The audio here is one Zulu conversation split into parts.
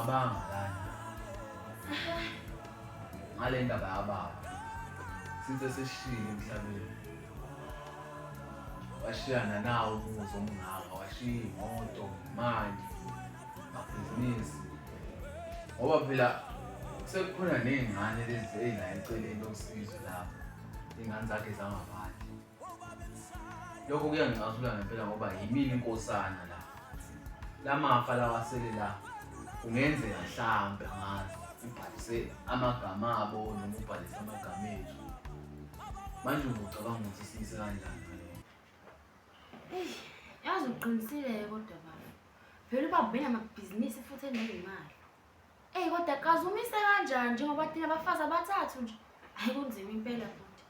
cabanga lana ngale ndaba yababa since sesishile emhlabeni washiyana nawo umuzi omngaka washiya imoto imali amabhizinisi ngoba phela sekukhona ney'ngane lezi ey'la eceleni losizo lapho iy'ngane zakhe zangaphandle lokho kuyangicasula ngempela ngoba yimina inkosana la lamafa lawasele la kungenzeka mhlambe angazi ubhalise amagama abo noma ubhalise amagama ethu manje ucabanga ukuthi siyise kanjani yazi uqinisile kodwa baba phela ubaba benamabhizinisi futhi eney'mali kodwa kazumise kanjani njengoba thina abafazi abathathu nje hayi kunzima impela futhi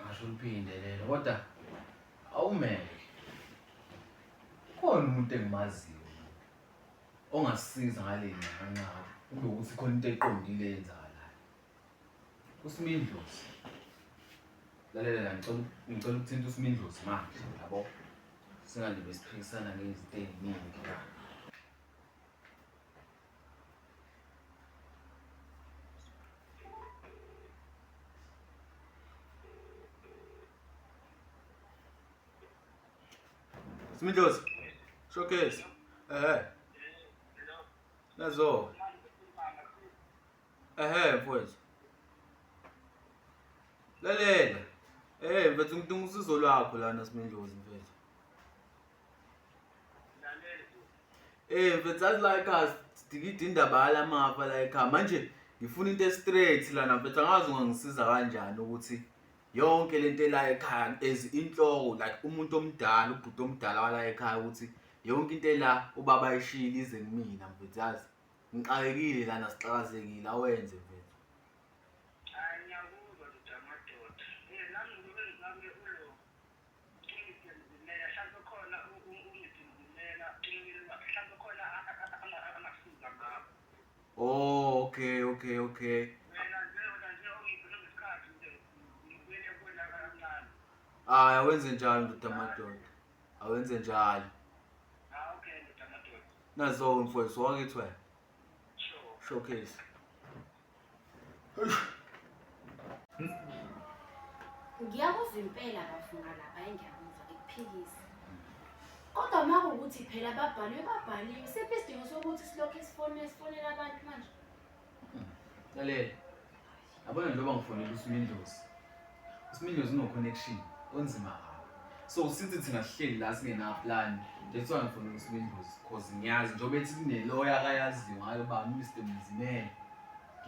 ngasho uliphinde lelo kodwa awumele khona umuntu engimaziyo ongasisiza ngale nqanqaba kube ukuthi khona into eqondile eyenzakalayo uSimindlozi lalela la ngicela ukuthinta uSimindlozi manje yabo singabe siphikisana ngezinto eziningi la Simindlozi showcase nazo mfowethu lalela mfethu ngidinga usizo lwakho lana Simindlozi mfethu mfethu azi la ekhaya sidikida indaba yalamafa la ekhaya manje ngifuna into straight lana mfethu angazi ungangisiza kanjani ukuthi yonke lento ela ekhaya inhloko like umuntu omdala ubhuti omdala wala ekhaya ukuthi yonke into ela ubaba ayishila ize kumina mfethu yazi ngixakekile lana sixakazekile awenze mfethu ngiyakuzwa nje amadoda nami ngibengizame ulo ngizimela hlambe khona ungidimela hlambe khona angasiza ngabo okay awenze njalo ndoda amadoda awenze njalo okay ndoda amadoda nazo mfowethu wakithi wena showcase ngiyakuzwa impela bafuna lapha engiyakuzwa ekuphikisa kodwa uma kuwukuthi phela babhaliwe sephi isidingo sokuthi silokhu sifonela abantu manje lalela yabona njengoba ngifonela uSimindlozi uno-connection onzima kabi so since thina sihleli la singena-plan that's why ngifonela uSimindlozi because ngiyazi njengoba ethi kuneloya akayaziyo ngayo bani uMr Mzimela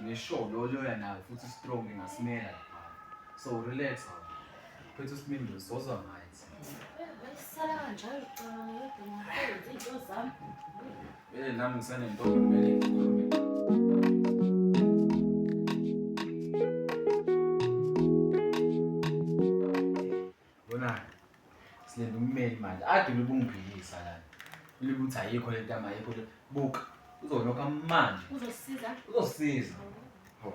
ngine-show lo loya nayo futhi strong engasimela laphana so relax phethe uSimindlozi wozwa ngayo bayisala kanjalo ucabanga kodwa ngakwenza iy'nto zami nami ngisanentombi kumele ngikhulume silenda ummeli manje ade ubungiphikisa lana ulibe uthi ayikho lento amayikho buka uzolokha manje uzosiza ho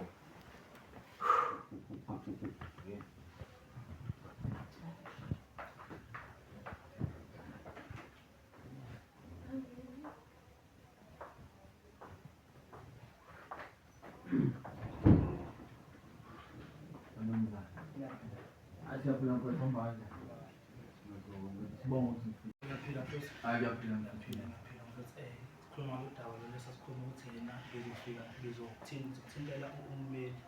Ajabulan ko itong bahay. Bom. Ayaphila. Sikhuluma udaba lesasikhuluma ukuthi yena bezofika bezothintela ummeli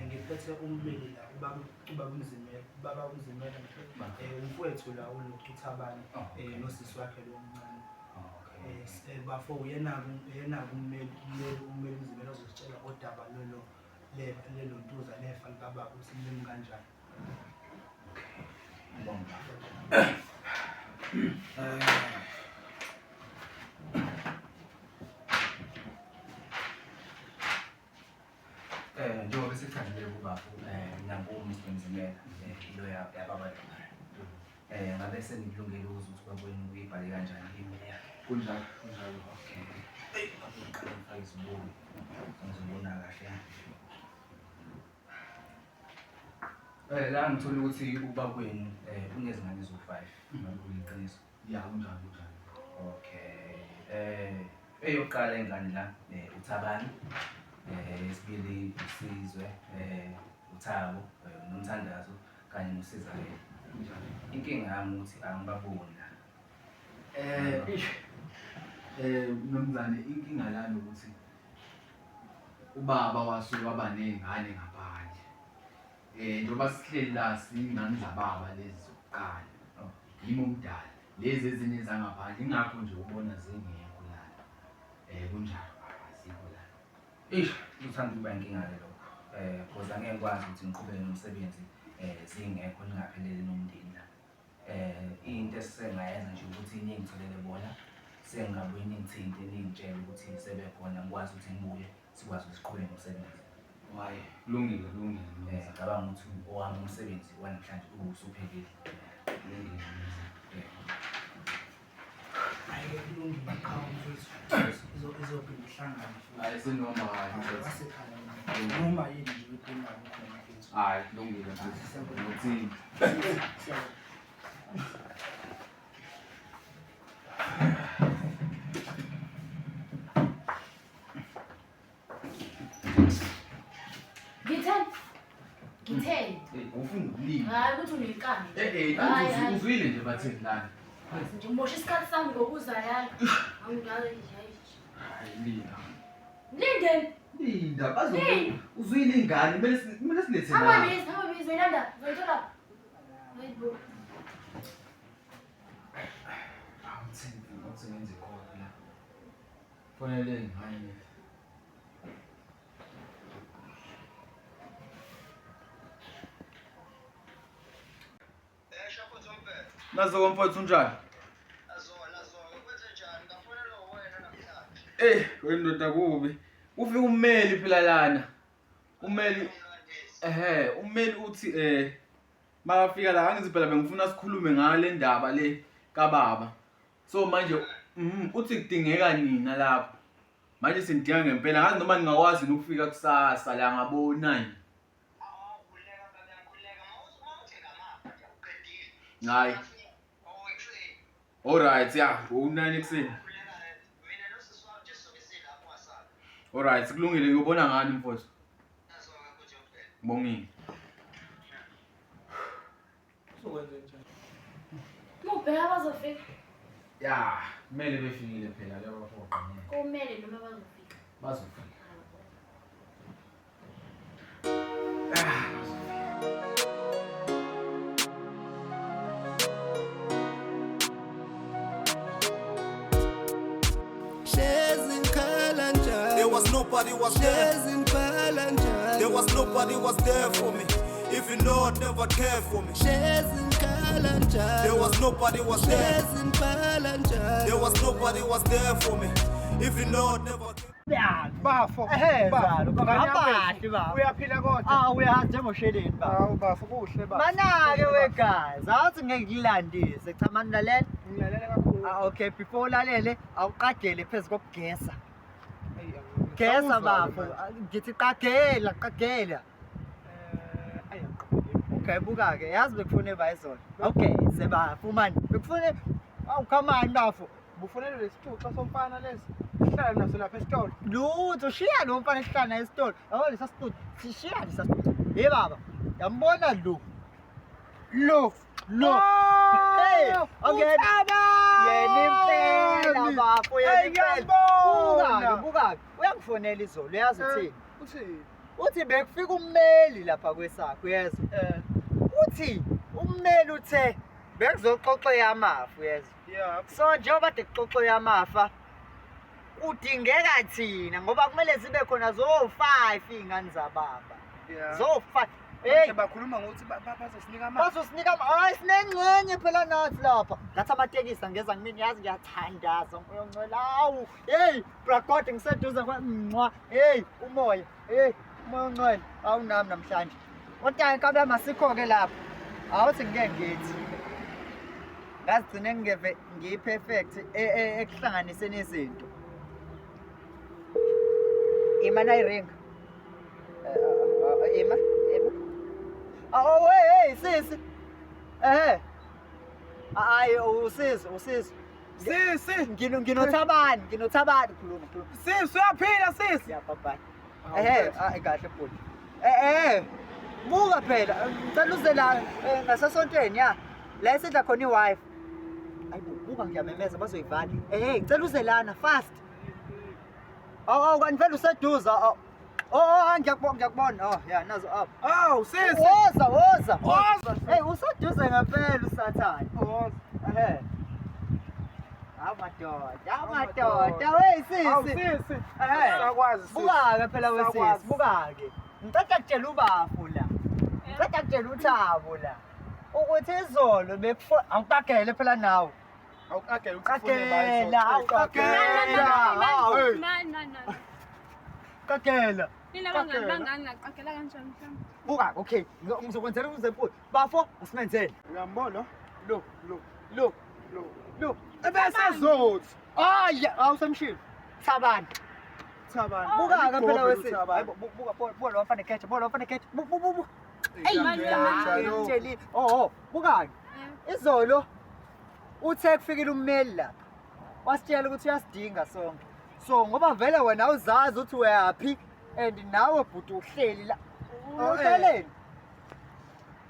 ngiphethe ummeli la ubaba uMzimela umfowethu la unoChithabane nosisi wakhe lo omncane bafo uyena-ke ummeli uMzimela ozositshela udaba lelo ntuza lefa likababa ukuthi limi kanjani. Njengoba sikhangelele kubaba nakuwo Mr Mzimela ilo yababa yona ngabe sengikulungele ukuthi babone uyibhale kanjani i-email yakhe Kunjalo okay ngaqala ngifake isiboni ngizobona kahle la ngithola ukuthi ubaba kwenu unezingane ezo-5 ngabe kuyiqiniso ya kunjalo okay Eyokuqala ingane la uThabani, esibili uSizwe, uThabo, noMthandazo kanye noSizakele. Inkinga yami ukuthi angibaboni la. Mnumzane, inkinga lana ukuthi ubaba wasuke waba ney'ngane ngaphandle. Njengoba sihleli la siy'ngane zababa lezi zokuqala, yimi omdala. Lezi ezinye zangaphandle, ingakho nje ubona zingekho lana. Kunjalo azikho lana. Luthanda ukuba inkinga le lokho. Because angeke ngikwazi ukuthi ngiqhubeke nomsebenzi zingekho ningapheleli nomndeni la. Into esengayenza nje ukuthi ningitholele bona, sengabuye ningithinte ningitshele ukuthi sebekhona ngikwazi ukuthi ngibuye sikwazi ukuthi siqhubeke nomsebenzi. Hhayi, kulungile. Ngicabanga ukuthi owami umsebenzi wanamhlanje usuphelile. Kulungile. Ayike kulungile akhawunti mfethu. Izophinda ihlangane futhi. Hhayi, senoma hhayi. Wasekhaya noma yini nje uyidingayo khona mfethu. Hhayi, kulungile mfethu. Nothini. Ngitheni? Ufuna ukulima. Hhayi ukuthi unenkani. Nanti uzwile nje bathini lana. Nje ngimosha isikhathi sami ngokuza yala. Hayi. Hhayi, linda. Lindeni. Linda, uzwile ingane, kumele silethe la. Hambizi, Yolanda. Ngiyithola. Hayibo. Awuthi ngenze khona la. Kufanele ingane. Nazo komfowethu unjani? Kwenze njani? Ngafonelwa wena namhlanje. Wendoda kubi. Ufika ummeli phela lana. Ummeli uthi makafika la angithi phela bengifuna sikhulume ngale ndaba le kababa. So manje uthi kudingeka nina lapho. Manje sindinga ngempela ngazi noma ningakwazi ukufika kusasa la ngabo9. Hayi. Alright, yeah, u9 ekseni. Alright, kulungile ngiyobona ngani mfowethu. Ngibongile. Uzokwenza njani? Mubheka bazofika. Ya, kumele befikile phela labo bafoqa ngeke. Kumele noma bazofika. Bazofika. There was nobody was there. There was nobody was there for me. If you Lord never cared for me. There was nobody was there. There was nobody was there for me. If you Lord never cared. Bafo. Zalo, kabahle baba. Uyaphila kodwa. Uyahanjwa njengosheleni baba. Hawu bafo kuhle baba. Mana-ke wegazi, awuthi ngeke ngilandise. Cha mani lalela. Ngilalela kakhulu. Okay, before ulalele, awuqagele phezu kokugesa. Gesa Awuzwa bafo. manje. Ngithi qagela. Ayiqhubeke. Okay, buka-ke. Yazi bekufune bayizona. Okay, sebafo mani. Bekufune awukamani bafo. Bufonele lesithuxa somfana lesi. Sihlala naso lapha esitolo. Lutho shiya lo mfana esihlala esitolo. Yabo lesa sitolo. Sishiya lesa sitolo. Hey baba, yambona lo. Hey, okay. Yena impela bafo, yena impela. Buka. Uyangifonela izolo, uyazi uthini? Uthini? Uthi bekufika ummeli lapha kwesakho, uyezwa? Uthi ummeli uthe bekuzoxoxa yamafa, uyezwa? Yeah. So njengoba kade kuxoxwe yamafa kudingeka thina ngoba kumele zibe khona zo5 izingane zababa. Yeah. Zo5. Hey, bakhuluma ngokuthi bazosinika amandla. bazosinika hayi sinengcenye phela nathi lapha. Ngathi amatekisi angeza kimi yazi ngiyathandaza umoya ongcwele. Awu, hey, brakode ngiseduze kwamncwa. Hey, umoya. Hey, umoya ongcwele. Awunami namhlanje. Kodwa kabe masikho ke lapha. Awuthi ngeke ngithi. Ngazigcine ngeve ngiyi-perfect ekuhlanganiseni izinto. Ima nayiringa. Ima. Oh, hey, sisi. Hayi, usizo. Sisi. Nginothabani khuluma. Sisi uyaphila sisi. Ya bye. Kahle futhi. Buka phela, ngicela uze la ngasasontweni ya. La esidla khona iWi-Fi. Ayibo, buka ngiyamemeza bazoyivala. Ngicela uze lana fast. Kanti vele useduza. Ngiyakubona. Ya nazo up. Oh, sisi. Woza. Useduze ngempela usathane. Amadoda, wey sisi. Sisi. Sakwazi sisi. Buka-ke phela wesisi, buka-ke. Ngiceda kutshela ubafu la. Ngiceda kutshela uThabo la. Ukuthi izolo awuqagele phela nawe. Awuqagela Qagela. Nina bangani ngaqagela kanjani mhlawumbe? Buka, okay. Ngizokwenzela uzempula. Bafo, asimenzele. Uyambona? Look. Ebesazothi. Awusemshini. Thabani. Buka-ke phela wesisi. Buka lo wafana ketchup. Bu. Ngitsheli. Buka-ke. Izolo uthe kufikile ummeli la. Wasitshela ukuthi uyasidinga sonke. So ngoba vele wena awuzazi ukuthi uyaphi and nawe bhuti uhleli la. Uhleleni.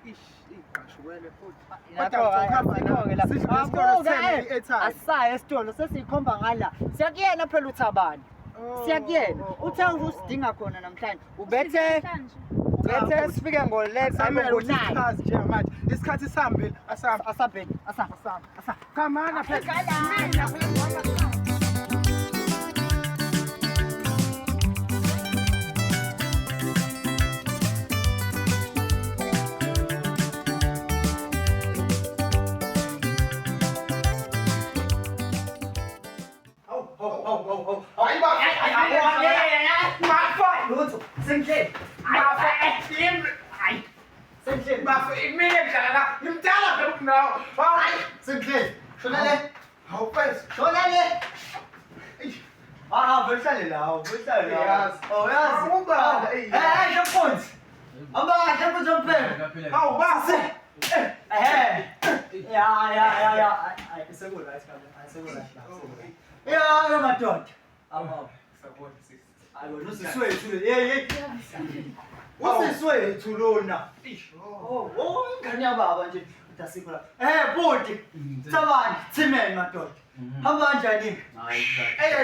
Iqashuwele futhi. Asaya esitolo sesiyikhomba ngala. Siyakuyena phela uThabani. Siyakuyena. Uthe usidinga khona namhlanje. Ubethe sifike ngo-11 nje manje. Isikhathi sihambile. asambeni. Kamana phela. Usiswethu lona. Ingane yababa nje udasikula. Bhuti, Thabani, Thimeni madoda. Hamba kanjani?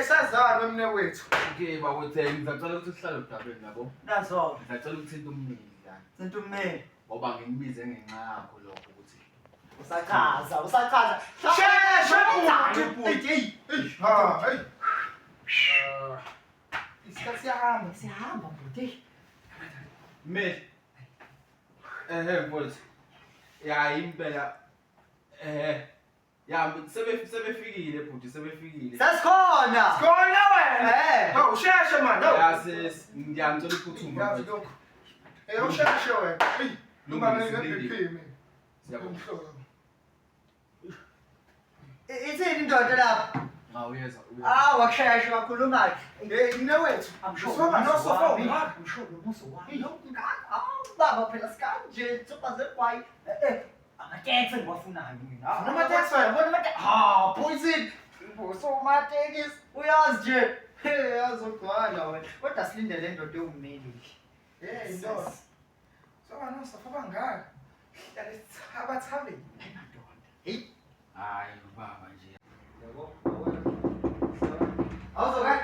Sazana mne wethu. Okay, bakwethe ngicela ukuthi sihlale udabeni yabo. Nazo. Ngicela ukuthi intombi yani. Sintumeni. Ngoba ngimbize ngenxa yakho lokho ukuthi Usachaza. Isikhathi Siyahamba bhuti. Me. Mfowethu. Ya impela ya sebefikile bhuti sebefikile. Sasikhona. Khona wena. Usheshe manje. Ya ngiyangicela ukuphuthuma. Usheshe wena. Noma ngiphimi. Siyabonga. Ithini indoda lapha? Uyeza. Wakusheshe wakhuluma-ke. Mne wethu. Baba phela sikanje tsopaze kwayi. Amateksi ngiwafunayo mina. Amateksi wena? Poison. Usomatekisi uyazi nje. Yazogcwala wena. Kodwa silinde le ndoda ewummeli. Indoda. Sofa bangaka. Abathabe. Hayi baba nje. Awuzoke.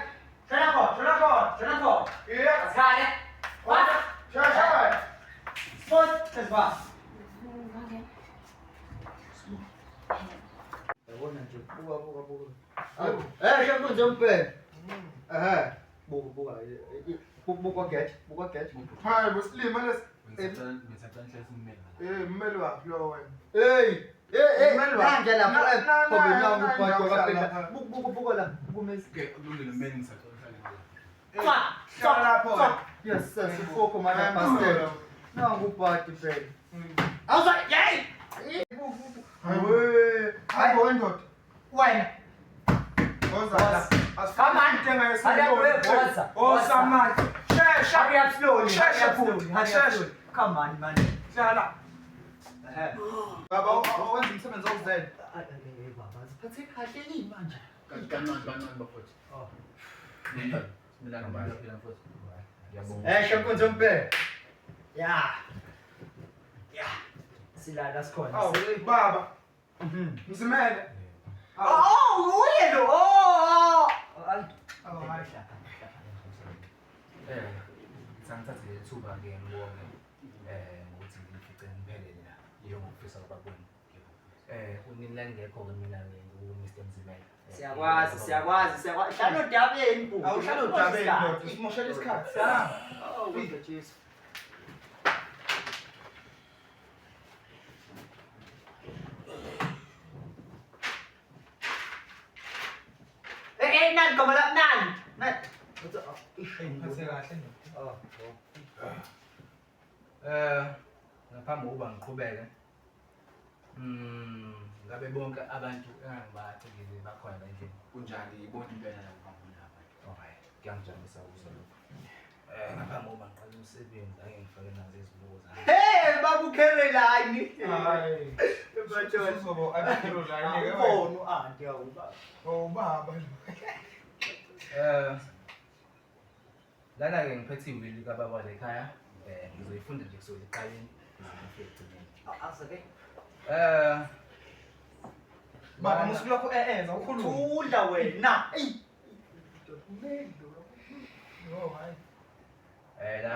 Shona khona. Yeah. Skale. What? Shasha. Sport sesiba. Yabona nje buka. Shakunze umpela. Buka get. Hayi busilima lesi. Ngizathatha isimela. Mmeli wakho lo wena. Manje lapho buka la. Kumesi. Okay, kulungile mmeli ngizathatha. Hlala lapho. Yes, sir. Sifoko manje pastel. Nangubhadi phela. Awuza, yey! Hayi wendoda. Wena. Oza. Come on. Tenga Osamanje. Shesha. Hurry up slowly. Shesha. Come on, man. Hlala. Baba wenza umsebenzi okuzela. Baba ziphathe kahle yini manje? Kancane bafowethu. Mina ngiphila mfowethu. Ngiyabonga. Shempunzi umpela. Ya. Silala sikhona. Awu baba. Mzimele. Uye lo. Hayi. Sangithathe ithuba-ke ngibonge ukuthi ngifice ngiphelele la ngokufisa kwabona. Unini ngekho-ke mina-ke ngu-Mr. Mzimela. Siyakwazi. Hlala odabeni bu. Awuhlala odabeni ndoda, usimoshela isikhathi. Wena Jesu. Nani goma la nani? Ngiphathe kahle ndoda. Ngaphambi kokuba ngiqhubeke, ngabe bonke abantu engangibathekile bakhona la endlini. Kunjani ibona impela la ngibona abantu. Alright, ngiyangijabulisa ukuzwa lokho. Ngaphambi kokuba ngiqale umsebenzi ake ngifake nazo izibuko zami. Hey, babu Caroline. Hayi. Uzobo Caroline ke wena. Awubona u-auntie awuba. Baba. Lana-ke ngiphethe iwili kababa lekhaya. Ngizoyifunda nje kusukela ekuqaleni ngifike ekugcineni. Asake. Baba musulokho ukhuluma. Thula wena. No, hayi. La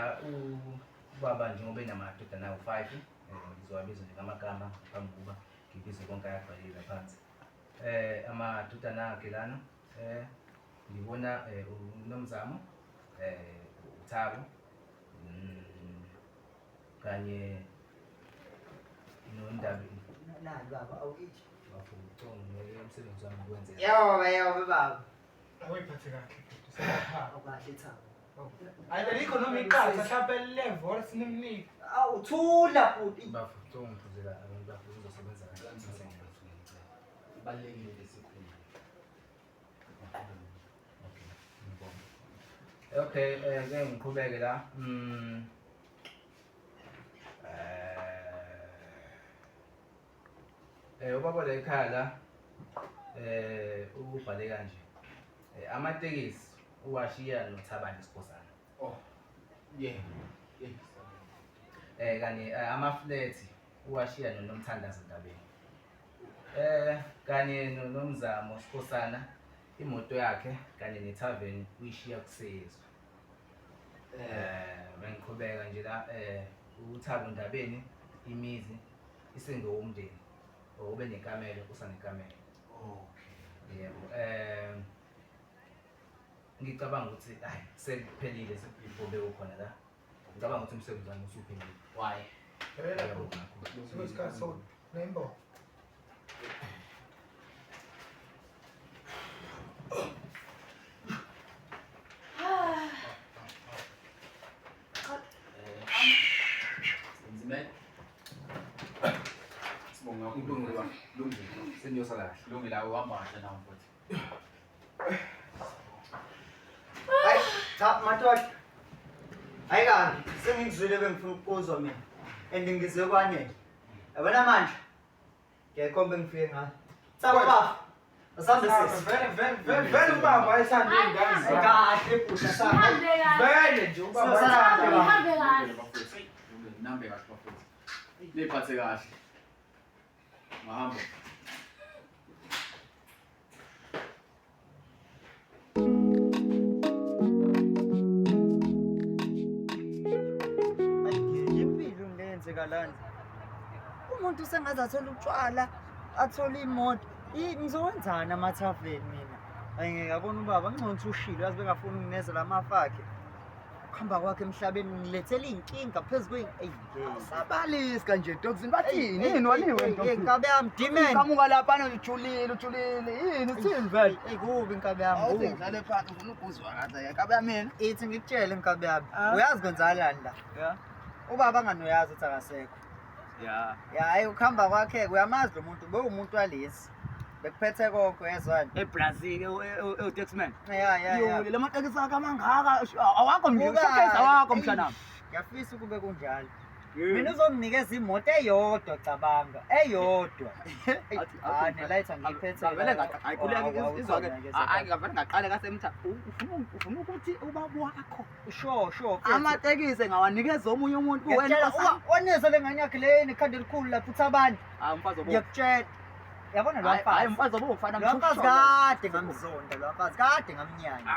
ubaba njengoba enamadodana awu-5, ngizowabiza nje ngamagama ngaphambi kokuba ngibize konke ayabhalile phansi. Amadodana akhe lana ngibona uNomzamo, uThabo, kanye noNdabi. Nani baba awukithi. Bafutho ngeke umsebenzi wami ukwenze. Yawa baba. Awuyiphathe kahle. Selapha. Awukahle Thabo. Hayi belikho noma iqatha mhlawumbe level sinimnike. Awuthula futhi. Bafutho ngiphuzela abantu bafuna uzosebenza kanjani Ibalekile lesikhulu. Okay, ngeke ngiqhubeke la. Ubaba la ekhaya la ubhale kanje. Amatekisi uwashiya noThabani Sikhosana. Oh. Yeah. Kanye ama-flat uwashiya noNomthandazo Ndabeni. Kanye noNomzamo Sikhosana imoto yakhe kanye nethaveni uyishiya kuSezwe. Bengiqhubeka nje la uThabo Ndabeni imizi isengowomndeni. Ube nekamelo usanekamelo. Okay. Yebo. Ngicabanga ukuthi hayi sekuphelile sekubombe ukhona la. Ngicabanga ukuthi umsebenzi wami usuphelile. Why? Yebo. Sikhathi so nembo. Mzimela. Sibonga Kulungile ba? Lungile. Sengiyosala kahle. Lungile awuhamba kahle nawe mfowethu. Hayi, cha madoda. Hayi kanti sengingizwile bengifuna ukuzwa mina. Ngizwe kwanele. Yabona manje. Ngiyakhomba ngifike ngayo. Cha baba. Asambe sisi. Vele ubaba ayithanda ingane zakhe. Kahle bhuta sami. Vele nje ubaba Uhambe kahle. Nambe kahle bafowethu. Niphathe kahle. Mahamba. Impilo ngenzekalani. Umuntu sengaze athola utshwala, athola imoto. Ngizowenzana amathafeni mina. Ngeke yabona ubaba ngconto ushilo yazi bengafuni unginezela amafakhe. Ukuhamba kwakhe emhlabeni ngilethela inkinga phezulu sabalisi kanje Doxin bathini yini waliwe inkabe yami demon qamuka lapha ujulile yini uthini vele kubi inkabe yami ngidlale phansi ufuna ukuzwa ngathi inkabe yami mina ithi ngikutshele inkabe yami uyazi kwenzakalani la ubaba anganoyazi ukuthi akasekho hayi ukuhamba kwakhe uyamazi lo muntu bewumuntu walesi bekuphethe konke yezwana eBrazil Taxman ya le matekisi akhe amangaka awakho nje showcase awakho mhlanami ngiyafisa ukube kunjalo mina uzonginikeza imoto eyodwa cabanga eyodwa nelayitha ngiyiphethe ngavele ngaqale kasemtha ufuna ukuthi ubaba wakho sure amatekisi ngawanikeza omunye umuntu oneza lengane yakhe le nekhanda elikhulu lapho uthi abantu mfazi ngiyakutshela yabona lo hayi mfazi mfazi obufana mfazi kade ngamzonda lo mfazi kade ngamnyanya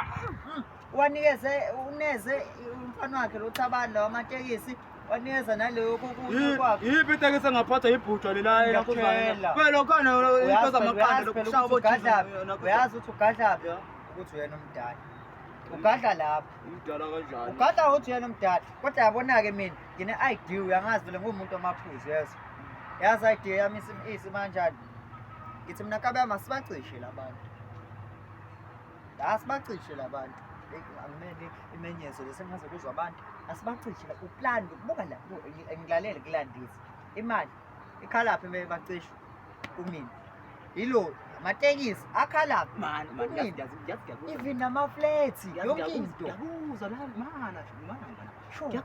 wanikeze uneze umfana wakhe lo thabani lawa amatekisi wanikeza naleyo kwakhe yipi itekisi engaphatha ibhutshwa lelayo Ngiyakutshela. phela khona into zamaqanda lokushaya uyazi ukuthi ugadlaphi ukuthi uyena umdala ugadla lapho umdala kanjani ugadla ukuthi uyena umdala kodwa yabona-ke mina ngine-ID uyangazi vele nguwumuntu wamaphuzu yezo yazi i-ID yami isimanjani ngithi mina kabe yami asibacishe labantu asibacishe labantu angimele imenyezo lesengaze kuzwa abantu asibacishe uplani ukubuka la ngilalele kulandisa imali ikhalaphi bebacishe kumina yilo amatekisi akhalaphi even namafleti yonke into yabuza la mana sure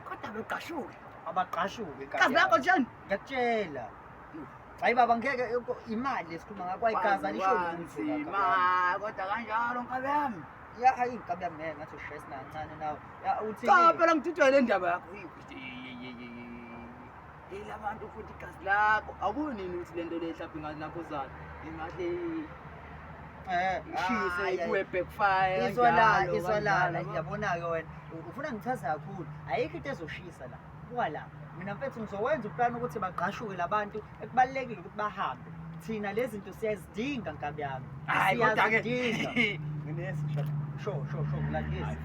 kodwa beqashuke abaqashuke kazi yakho njani ngiyakutshela hayi baba ngeke imali lesikhuluma ngakwayigaza nzima kodwa kanjalo nkabe yami ya hayi inkabi yami ngeke ngathi ushesa nancane nawe ya uthi cha phela ngithithwa le ndaba yakho labantu futhi igazi lakho akunini ukuthi lento le mhlawumbe ingazinakuzana ingahle ishise kuwe backfire izwalala ngiyabona-ke wena ufuna ngichaza kakhulu ayikho into ezoshisa la buka la mina mfethu ngizowenza uplani ukuthi baqashuke labantu ekubalulekile ukuthi bahambe thina lezi zinto siyazidinga nkabi yami siyazidinga sure kulandisa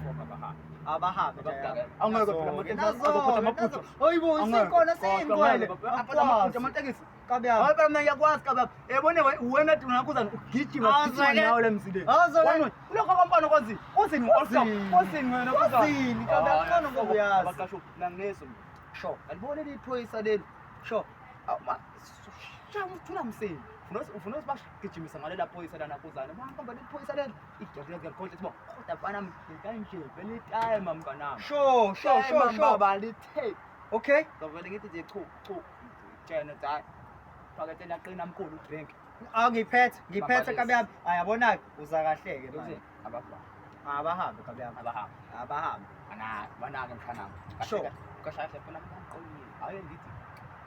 abahambe angeke phela amatekisi azophatha amabhutho hayibo isikhona siyingwele amatekisi kabi yami hayi phela mina ngiyakwazi kabi yabone wena thi unakuzana ugijima ugijima nawe lemzileni ulokho kompano kwazi uzini uzini wena uzini kabi yami ngoba uyazi bakasho nangeso sure alibone liphoyisa leli sure uthula msini ufuna ukuthi bagijimisa ngalela phoyisa lana kuzana bahamba liphoyisa leli igcwele ngiyakhohlisa sibo kodwa bana kanje vele time mnganami sure baba lithe okay ngavele ngithi nje chu tshena cha phakathi laqina mkhulu drink ngiphethe kabi yami ayabona-ke uza kahleke manje abahambe kabi yami abahambe banake mkhanami sure kashahle phela mqoyile hayi ngithi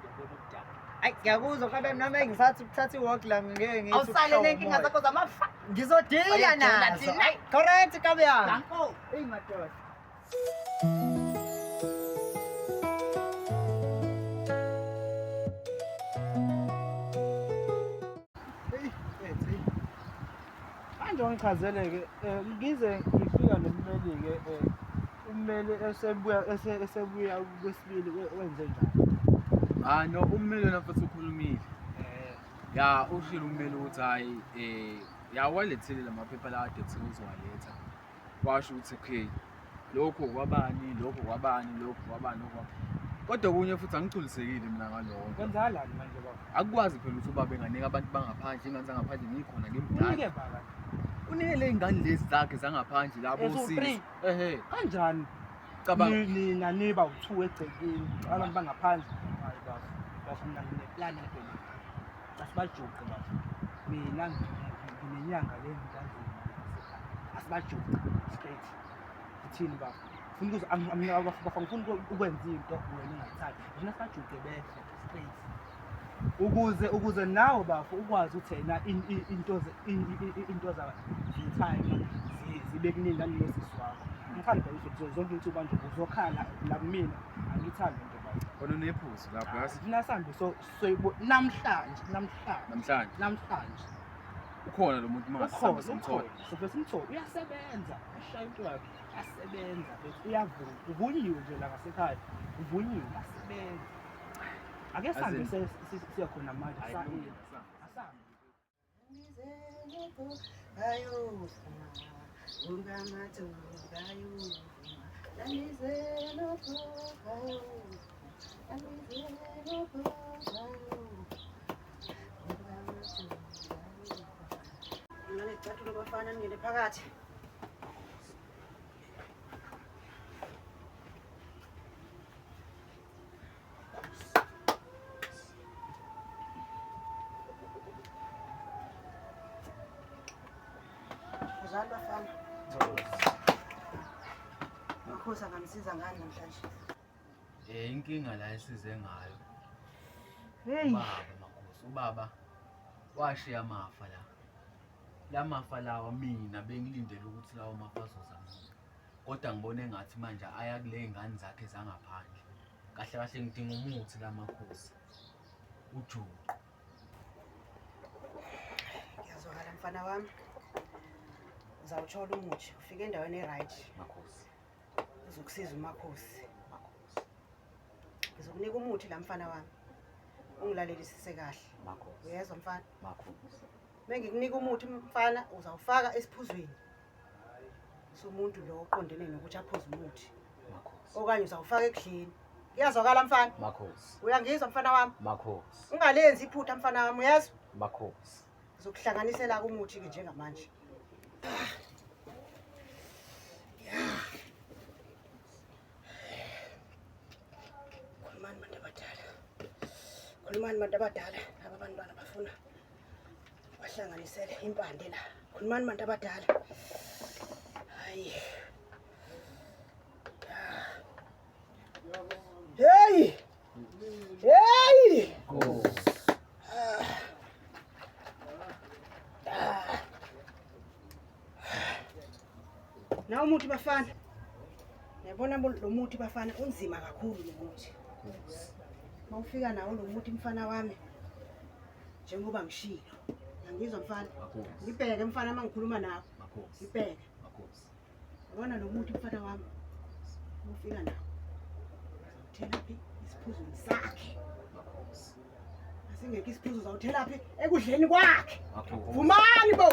ngiyakudala ayi ngiyakuzwa kabi yami nami ngisathi ukuthatha i-walk la ngeke ngithi awusale nenkinga zakho zamafa ngizodila nazo correct kabi yami danko madoda manje ngichazele-ke ngize ngifika nommeli-ke ummeli esebuya kwesibili wenze njani no ummeli wena futhi ukhulumile ya ushilo ummeli ukuthi hayi walethile lamaphepha la kade kuthi uzowaletha washo ukuthi okay lokho kwabani kodwa kunye futhi angigculisekile mina ngaloko kwenzakalani manje baba akukwazi phela ukuthi uba benganika abantu bangaphandle ingane zangaphandle ngikhona ngimdala unike baba unikele iy'ngane lezi zakhe zangaphandle labo usizo kanjani cabanga nina niba u-2 egcekeni abantu bangaphandle hayi baba bafuna ngineplani phela asibajuqe baba mina nginenyanga le ngikanzima asibajuqe straight uthini baba ngifuna ukwenza into wena ungayithandi ngifuna sibajuqe behle straight ukuze nawe bafo ukwazi uthena into zitime zibe kuningi nalosisi wakho ngithanda ukuthi zonke insuku manje uzokhala la kumina angithandi into baba khona unephuzu lapho yazi nasambe soyibo namhlanje ukhona lo muntu mangasambe simthola sobe simthola uyasebenza ashaya into yakhe asebenza bese uyavuka uvunyiwe nje la ngasekhaya uvunyiwe asebenza ake sambe siyakhona manje asambe ngicathulo bafana ngene phakathi Njalo bafana. Makhosi angamsiza ngani namhlanje? Inkinga la esize ngayo. Hey. Baba Makhosi, ubaba washiya amafa la. La mafa lawa mina bengilindele ukuthi lawo mafa azozama. Kodwa ngibone engathi manje aya kule ngane zakhe zangaphandle. Kahle kahle ngidinga umuthi la Makhosi. Ujuqu. Ngiyazwakala mfana wami. Uzawuthola umuthi, ufike endaweni e-right. Makhosi. Uzokusiza uMakhosi. Ngizokunika umuthi la mfana wami. Ungilalelisise kahle. Makhosi. Uyezwa mfana? Makhosi. Mengikunika umuthi mfana uzawufaka esiphuzweni. Umuntu lo oqondene nokuthi aphuze umuthi. Makhosi. Okanye uzawufaka ekudleni. Kuyazwakala mfana? Makhosi. Uyangizwa mfana wami? Makhosi. Ungalenzi iphutha mfana wami uyezwa? Makhosi. Uzokuhlanganisela umuthi ke njengamanje. Khulumani bantu abadala. Khulumani bantu abadala. Laba bantwana bafuna bahlanganisele impande la. Khulumani bantu abadala. Hayi. Hey! Hey! Go. Na umuthi bafana. Ngiyabona lo muthi bafana unzima kakhulu lo muthi. Mawufika nawo lo muthi mfana wami. Njengoba ngishilo. Ngiyangizwa mfana. Ngibheke mfana mangikhuluma nawe. Ngibheke. Yabona lo muthi mfana wami. Mawufika nawo. Uthela phi isiphuzweni sakhe. Asingeke isiphuzo uzawuthela phi ekudleni kwakhe. Vumani bo.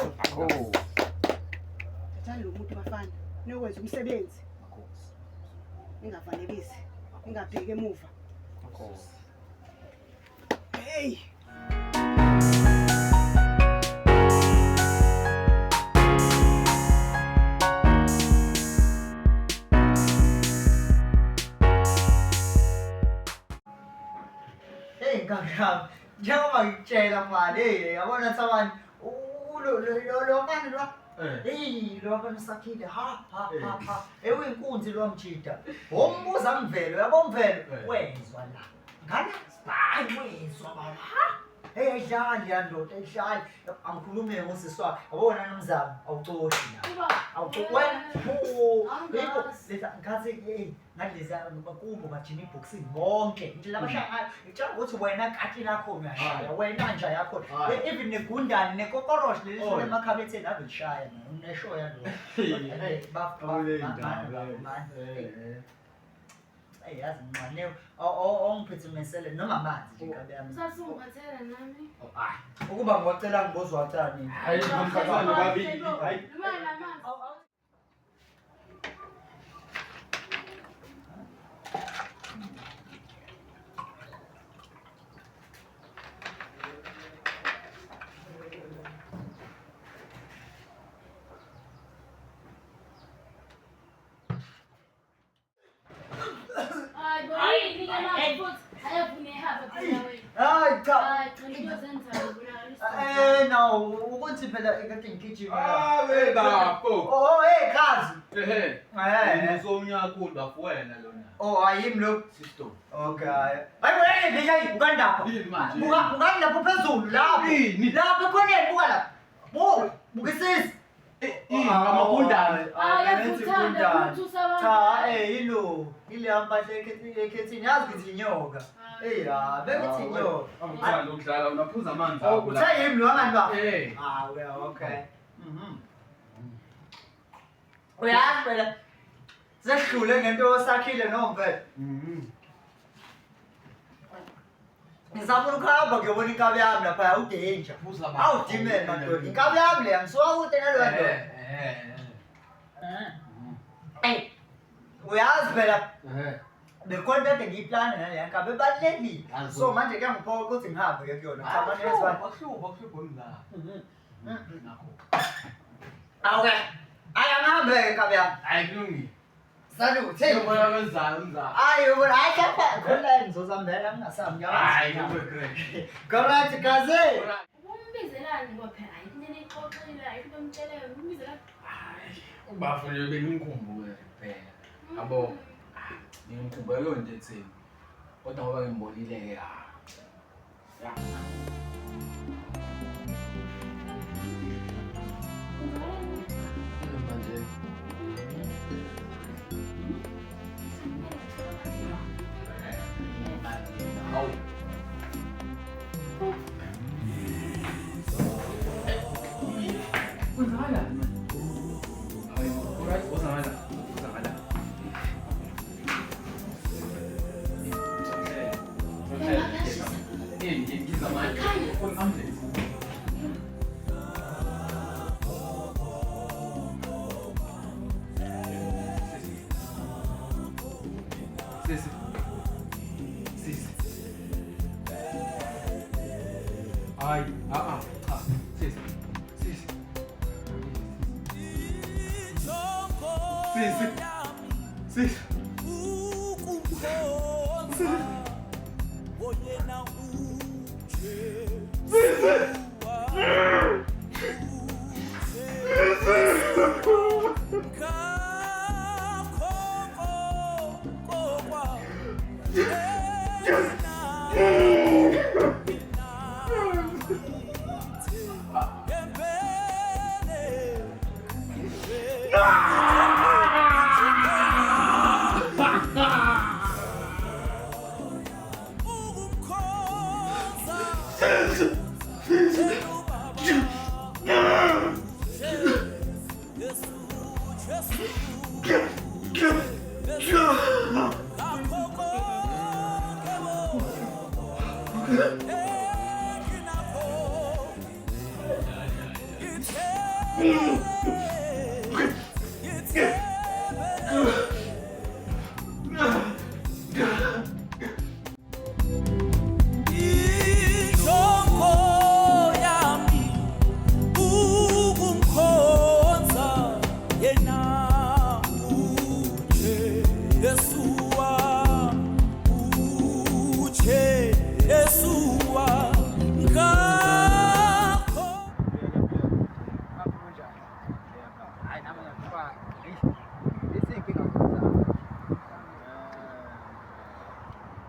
Thathani lo muthi bafana. Niyokwenza umsebenzi. Ningafanelisi. Ningabheki emuva. Hey. Hey, kakak. Jangan ngitshela mali. Yabona Thabani. Lo manje lo. Hey, lo manje sakhile. Ha. Ewinkunzi lo mjida. Umbuza Mvelo, yabo Mvelo. Wezwa la. Ngane hayi wezwa baba. Hey, dlali yandoda, edlali. Angikhulume ngosisi wakhe. Yabona nomzamo awucoshi la. Awuwena. Yebo, letha ngathi hey, ngaleza bakubo bajini boxing bonke. Nje labashaya. Ngicela ukuthi wena kati lakho uyashaya. Wena nje yakho. Even negundane nekokoroshi leli lemakhabetheni avelishaya. Unesho yalo. Hey, Hey, yazi mncane ongiphethe mesele noma amanzi nje kabe yami. Sasungiphathela nami. Ukuba ngicela ngibozwa wathani. Hayi ngikhathana nobabili. Hayi. Noma namanzi. Hayi cha. No, ukuthi phela ekade ngigijima. We bafo. Oh, hey kazi. Ngizomnyakhulu bafuwena lona. Oh, ayimi lo. Sister. Okay. Hayi wena nje ukandapha. Ungani lapho phezulu lapho. Lapho khona buka lapho. Bukisisi. Amagundane. Cha, yilo. Ile hamba ekhethini yazi ukuthi inyoka. Hey, bekithi inyoka. Angithanda ukudlala unaphuza amanzi akho. Uthayimi lo angani ba? Okay. Uyazi phela. Sesidlule ngento osakhile nomvelo. Ngizama ukuhamba ngiyobona inkabi yami lapha udanger. Awudimene madoda. Inkabi yami le ngisuka kude naloo nto. Hey. Uyazi phela. Bekhona kade ngiyiplana nale nkabi ebalekile. So manje ke ngiphoqa ukuthi ngihambe ke kuyona. Cha manje yezwa. Bahlupha ngila. Nakho. Okay. Ayangihambe ke inkabi yami. Hayi kulungile. Salut. Ngiyabona wenzani umzala. Hayi ubona lapha khona ngizozambela ngingasabi Hayi great. Correct kaze. Umbizelani ngoba phela ayikho into enixoxile, ayikho into emtsheleyo, umbizelani. Bafanele bengikhumbule kuphela. Yabo. Ngikhumbula leyo nto etheni. Kodwa ngoba ngibonile ke ya.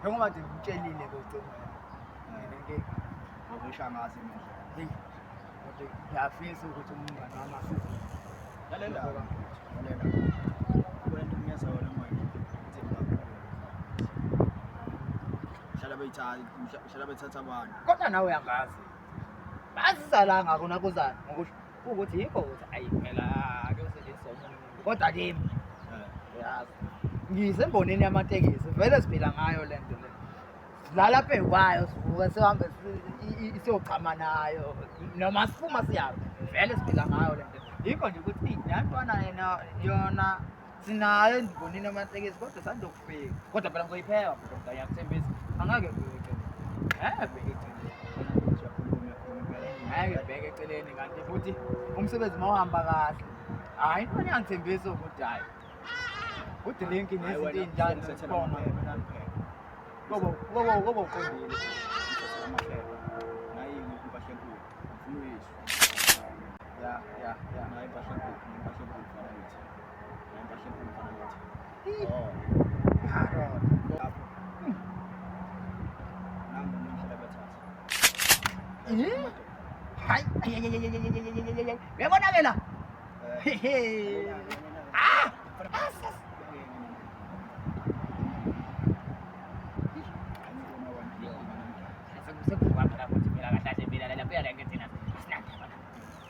Njengoba nje ngitshelile kocingo ngeke ngokusha ngazi manje. Hey. Kodwa ngiyafisa ukuthi umngane wami asize. Lalela baba. Lalela. Kwento ngiyeza wona manje. Shala bethatha abantu. Kodwa nawe uyangazi. Bazizalanga kona kuzana ngokusho ukuthi yikho ukuthi ayi phela ake usetshenziswa umuntu. Kodwa kimi yazi. Ngizemboneni yamatekisi vele siphila ngayo lento le. Silala phe kwayo sivuka sihambe siyochama nayo noma sifuma siyazi vele siphila ngayo lento. Yikho nje ukuthi nantwana yona sinayo endiboneni yamatekisi kodwa sandokufika. Kodwa phela ngizoyipheka kodwa ngiyakuthembisa angake ngibeke. Bheke eceleni. Bheke eceleni kanti futhi umsebenzi mawuhamba kahle. Hayi into ngiyangithembisa ukuthi hayi. Uthi linki nezinto ezinjalo sesibona Kobo uqondile amaphepha nayi impahla enkulu ufuna uyisho ya nayi impahla enkulu namba nomhlaba bethatha uyabonakala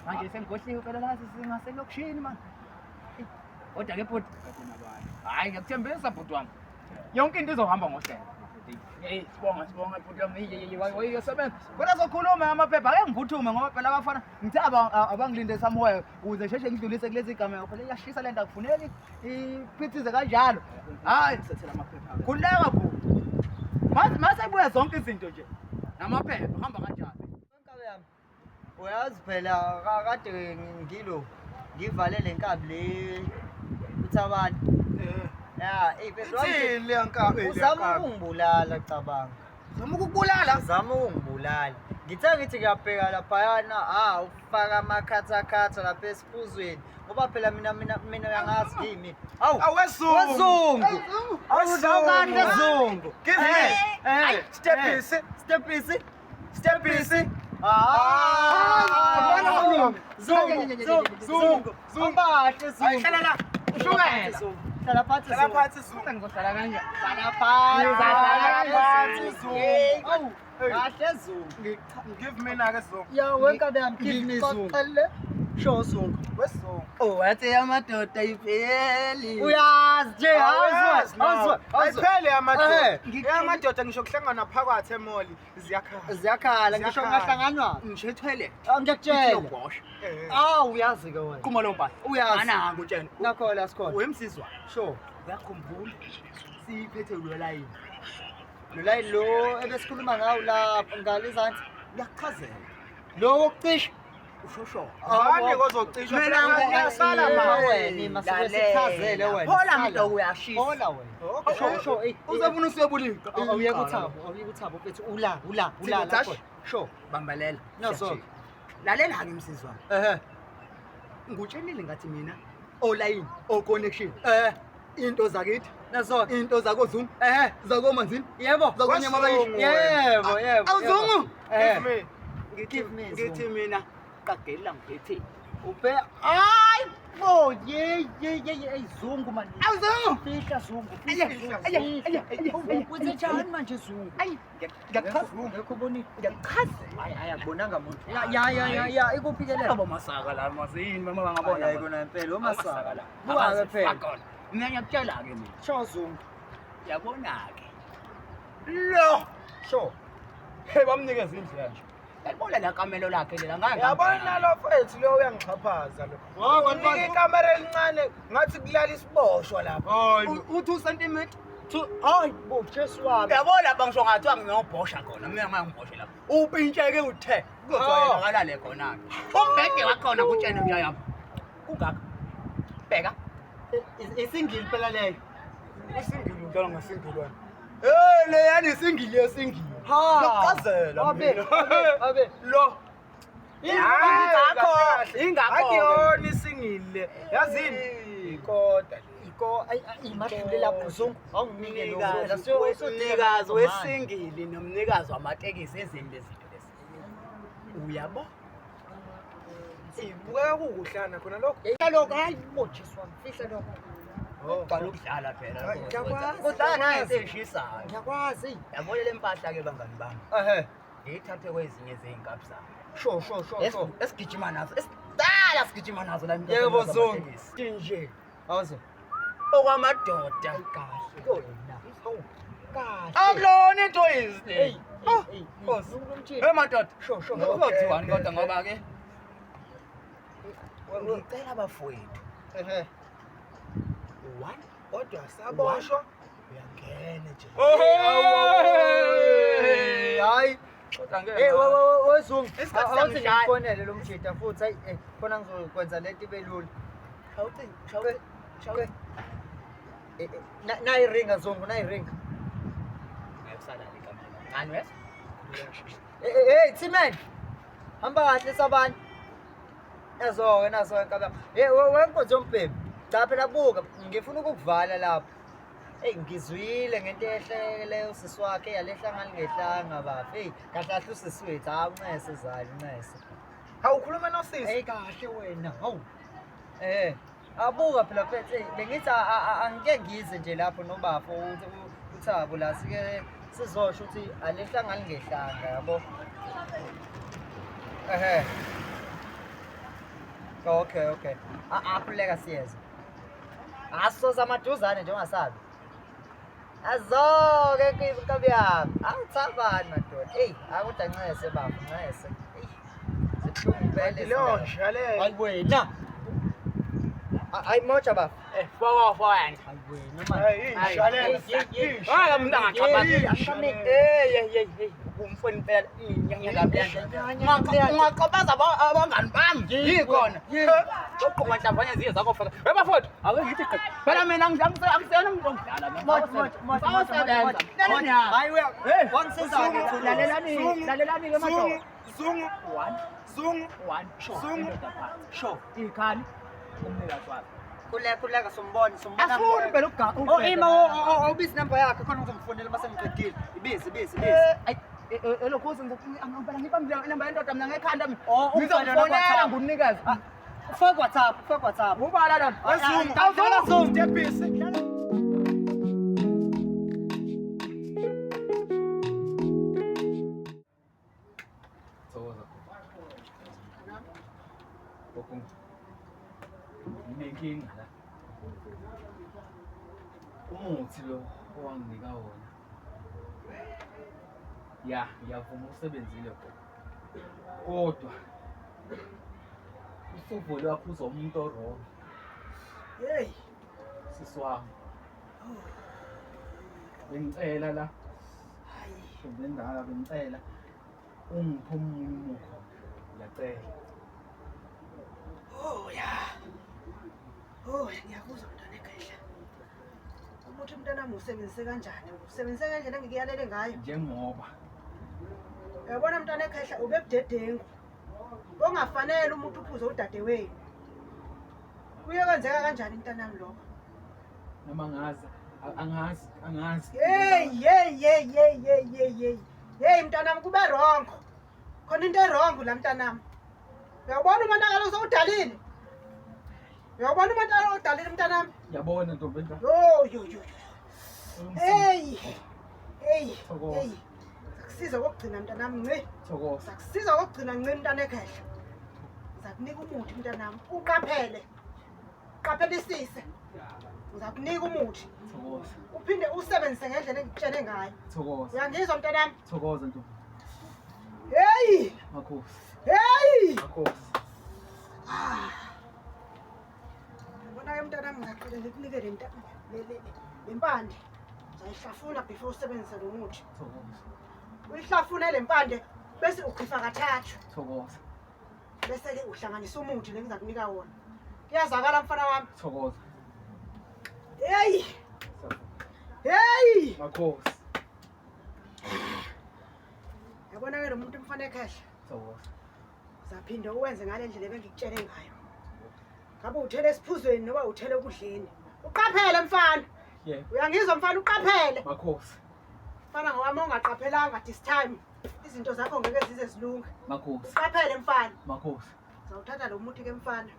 manje sengikhohliwe phela la singaselokishini manje. Kodwa ke bhuti hayi ngiyakuthembisa bhuti wami yonke into izohamba ngohlelo. Sibonga bhuti wami wayesebenza kodwa sokhuluma amaphepha ake ngiphuthume ngoba phela abafana ngithi abangilinde somewhere ukuze sheshe ngidlulise kulezi igama phela iyashisa lento akufuneki iphithize kanjalo. Hayi sethela amaphepha khuleka bhuti mase buya zonke izinto nje namaphepha hamba kanjani. Nkabe yami uyazi phela kade ngivale lenkabi le uthi abantu ya phela uzama ukungibulala cabanga Zama ukubulala. Zama ukungibulala. Ngithe ngithi ngiyabheka laphayana ufaka amakhatha lapha esifuzweni. Ngoba phela mina uyangazi kimi. Wezungu. Wezungu. Give me. Step easy. Zungu. Umbahle zungu. Hlala la. Ushuka. Hlala phansi zungu. Ngizohlala kanjani? Hlala phansi zungu. Kahle zungu. Give me na ke zungu. Ya wenkabe yami give me zungu. Show zungu. Wezungu. Oh, wathi amadoda ipheli. Uyazi nje awuzwa. Ayiphele amadoda. Amadoda ngisho kuhlangana phakathi emoli Ziyakhala ngisho ngahlanganwa. ngisho toilet. Angiyakutshela. Uyazi ke wena. Kuma lo mpahla. Uyazi. Ana ngutshela. Nakho sikhona. Wemsizwa. Sure. Uyakhumbula siphethe lo line. Lo line lo ebesikhuluma ngawo lapha ngalizansi. Ngiyachazela. Lo wokucisha. Ushosho. Abanye kozocisha Mina ngiyasala manje. Masuke sichazele wena. Phola mntu uyashisa. Phola wena. Sho. Uzabona usebulika. Awuyekuthabo mfethu ula lapho. Sho. Bambalela. Naso. Lalela ke msizwa. Ngutshenile ngathi mina online connection. Into zakithi. Naso. Into zakoZungu. Zakomanzini. Yebo. Zakonyama abayisho. Yebo. Awuzungu. Give me. Ngithi mina qagela ngiphethe. Ube ay bo ye zungu man. Awuzungu. Fihla zungu. Kwenze njani manje zungu? Ngiyachaza. Ngekho boni. Ngiyachaza. Akubonanga umuntu. Ya ikuphikelela. Abo masaka la masini mama bangabona. Hayi kona impela omasaka la. Buka ke phela. Mina ngiyakutshela ke mina. Sho zungu. Yabona ke. Lo. Sho. Hey bamnikeza indlela nje. Yabona la kamelo lakhe lela ngeke. Yabona lo mfethu lo uyangixhaphaza lo. Ngoba ikamera elincane ngathi kulala isiboshwa lapha. U2 cm. Hayi bo Jesu wami. Yabona bangisho ngathi angiyobhosha khona mina ngangibhoshe lapha. Upintsheke uthe. Kuzwakala le khona. Umbhede wakhona kutshene nje yami. Kungaka. Bheka. Isingili phela leyo. Isingili ngicela ngasingilwana. Le yani isingili yesingili. Ngiyaqazela. Abe. Lo. Ingakho. Akuyona isingili. Yazini? Ikoda. Imahlule lapho zungu. Awunginike lo. Umnikazi wesingili nomnikazi wamatekisi ezini lezinto lezi. Uyabo? Ibukeka kukuhlana khona lokho. Lokho hayi bo Jesu wami. Fihla lokho. Uqala ukudlala phela. Ngiyakwazi. Kodwa nayo eshishayo. Ngiyakwazi. Yabona le mpahla ke bangani bami. Ngiyithathe kwezinye zeinkapi zami. Sho. Esigijima nazo. Esidala sigijima nazo la into. Yebo zungu. Nje. Awuzo. Okwamadoda. Kahle wena. Hawu. Kahle. Akulona into ezinhle. Hey. Hey madoda. Sho. Ngizothiwani kodwa ngoba ke ngicela abafowethu. One Kodwa saboshwa. uyangena nje. Hayi. Kodwa ngeke. Hey wezungu. Isikhathi Awuthi sangishaya. ngifonele lo mjida futhi hayi khona ngizokwenza lento ibe lula. Shawuke. Nayi ringa zungu, nayi ringa. Ngiyasala le kamera. Ngani wes? Hey Timan. Hamba kahle sabani. Nazo nkaba. Hey wenkonzo yombhemi. Cha phela buka ngifuna ukukuvala lapha. Hey ngizwile ngento ehleleyo sisi wakhe yalehlanga lingehlanga baba. Hey kahle usisiwethu awunqese zali unqese. Awukhuluma nosisi. Hey kahle wena. Hawu. Abuka phela phethe bengithi angike ngize nje lapho nobafo uThabo la sike sizosho ukuthi alehlanga lingehlanga yabo. Okay. Akhuleka siyeza. Asoza amaduzane nje ungasabi. Azoke inkabi yami. Awuthabani madoda. Hey, akuthi ancese baba, ncese. Hey. Sibhele Lo njalo. Hayi wena. Hayi moja baba. Foko yani. Hayi umuntu angachaphaza. Hey. Umfweni impela ungaqobaza abangani bami yikhona. Lokho nhlambanye ziye zakho faka. Webafowethu, ake ngithi phela mina angisena umuntu ongidala. Hayi wena. Wangisiza ke lalelani ke madoda. Zungu 1 sure ikhani umnikazi wakhe Kuleka sombona. afuni phela ugaqa Oh ima awubisi number yakhe khona ngizomfonela mase ngiqedile. Ibisi. Ay elokho ngizongibala ngibambile inamba yendoda mina ngekhanda mina Ngizomfonela ngizomfonela ngumnikazi Fake WhatsApp. ubala lana Awuzungu stepisi Nginenkinga la. Umuthi lo owanginika wona. Ya, ngiyavuma usebenzile kodwa usuvole waphuza umuntu orong. Hey, Siswami. Bengicela la. Bengindala bengicela ungiphe umunye umukho. Ngiyacela. Ngiyakuzwa mntwana ekhehla. Umuthi mntanami usebenzise kanjani? Usebenzise kanjani engikuyalele ngayo? Njengoba Uyabona mntwana ekhehla ubebudedengu. Ongafanele umuntu uphuze udadewenu. Kuyokwenzeka kanjani mntanami lokho? noma angazi. Hey mntanami kube wrong. Khona into wrong la mntanami. Uyabona umonakalo usudalile? Uyabona umonakalo udalile mntanami? Yabona ntombi nta. Yo. Hey. Thokoza. Sakusiza kokugcina mntanami ngci. Thokoza. Sakusiza kokugcina ngci mntana ekhehla. Ngizakunika umuthi mntanami. Uqaphele. Qaphelisise. Ngizakunika umuthi. Thokoza. Uphinde usebenzise ngendlela engikutshele ngayo. Thokoza. Uyangizwa mntanami? Thokoza ntombi. Hey! Makhosi. Hey! Makhosi. Yabona ke mntanami ngiyaqala ngikunike le mpande. Uzayihlafuna before usebenzise lo muthi. Thokoza. Uyihlafune le mpande bese uqifa kathathu. Thokoza. Bese ke uhlanganisa umuthi lengizakunika wona. Kuyazakala mfana wami. Thokoza. Hey! Hey! Makhosi. Yabona ke lo muntu mfana ekhehla. Thokoza. Uzaphinde uwenze ngale ndlela ebengikutshele ngayo. Ngabe uthele esiphuzweni noba uthele ukudleni. Uqaphele mfana. Yeah. Uyangizwa mfana uqaphele. Makhosi. Mfana ngowami ongaqaphelanga this time. Izinto zakho ngeke zize zilunge. Makhosi. Uqaphele mfana. Makhosi. Uzawuthatha lo muthi ke mfana.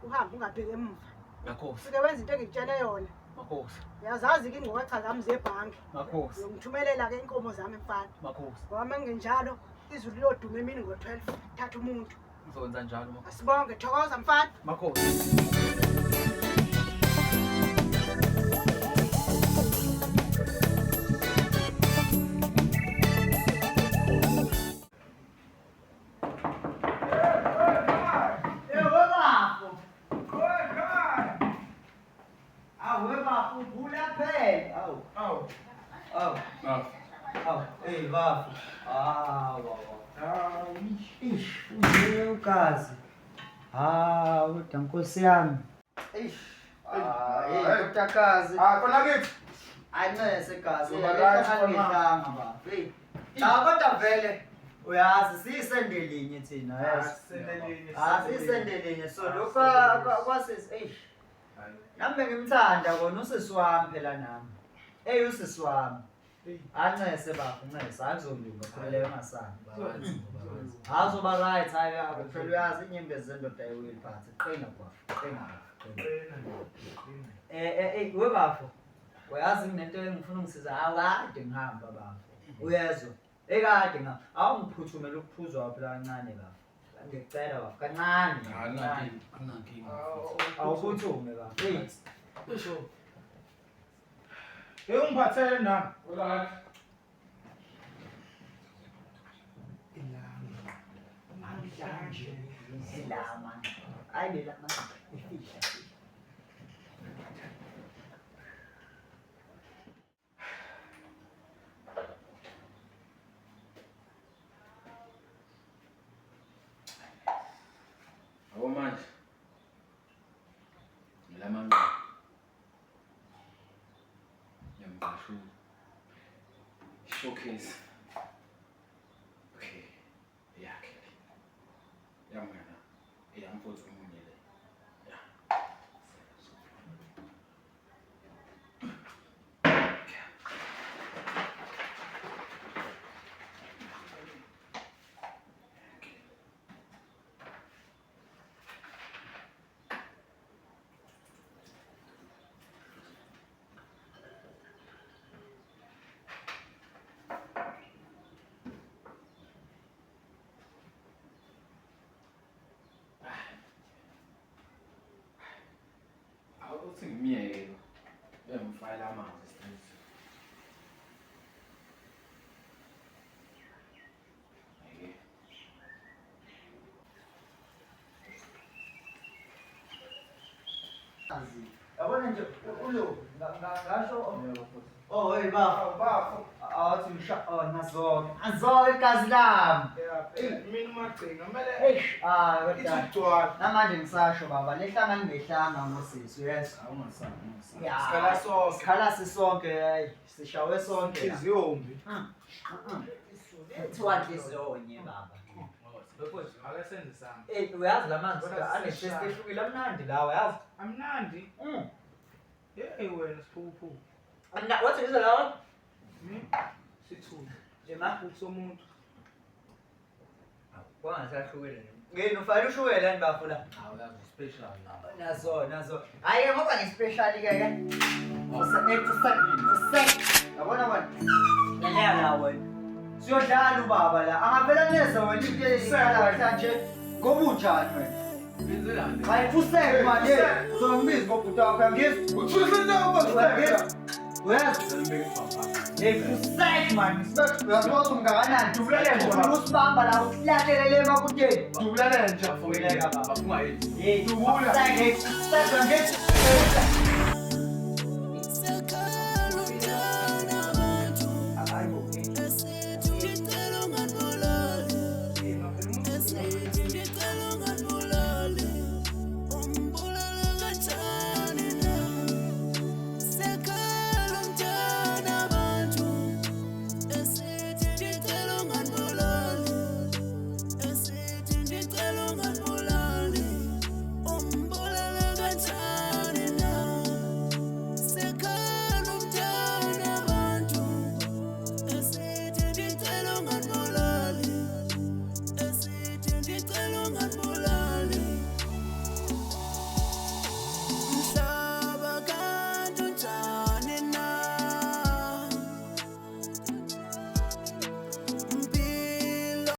Uhambe ungabheki emuva. Makhosi. Sike wenza into engikutshele yona. Makhosi. Uyazazi ke ingqoqacha zami zebhanki. Makhosi. Ngithumelela ke inkomo zami mfana. Makhosi. Ngoba mengenjalo izulu loduma emini ngo-12 thatha umuntu. Ngizokwenza njalo makhosi. Asibonge thokoza mfana. Makhosi. Hey bafo. Ukazi. Kodwa nkosi yami. Utakazi. khona kithi Ayinese gazi. Zobalala, Ngidlanga bafo. Hey. Kodwa vele uyazi siyisendelinye thina siyisendelinye so lokho kwasisi nami ngimthanda kona usisi wami phela nami. Hey usisi wami. Ancese bafo uncese akuzolunga khuleka engasani. Azoba right hayi phela uyazi inyembezi zendoda ayiwili phansi qina bafo qina. We bafo. Uyazi nginento engifuna ngisiza awukade ngihamba bafo. Uyezwa? Ekade nga awungiphuthumela ukuphuzwa phela kancane bafo. Ngicela bafo kancane. Anginankinga. Awuphuthume bafo. Hey. ungiphathele nami Ilama. Hayi lama. Ifihla. showcase. Okay. Yakhe. Yamngana. Yamfuthu umunye le. Yeah. Awuthi ngimiyeke bemfayela amanzi straight. Ayike. Yabona nje ulo ngasho oh hey bafo awathi nazo igazi lami Mina umagcina kumele kodwa namanje ngisasho baba lehlanga ngibehlanga ngosisi yes sikhala sisonke hayi sishawe sonke iziyombi ethiwa inhliziyonye baba befowethu ake senze sami uyazi lamanzi ane-taste ehlukile amnandi lawa yazi amnandi hey wena siphuphu wathi ngizo lawa sithule nje ma somuntu kwangasahlukile ngeni ufanele ushukela ni bafo la Awuyazi special nazo hayi ngoba ngi-special ke yabona wena neleya la wena siyodlala ubaba la angavela neze wena into eyihlala nje ngoba unjani wena Benzelani? hayi fuseke manje uzongibiza ngobhuti wakho yangizwa uyazi fuseke mani uyazibona ungakanani dubulele nje usibamba la usilahlelele emakuteni Dubulele nje. Dubulele baba. Bafunga yini? Fuseke ngithi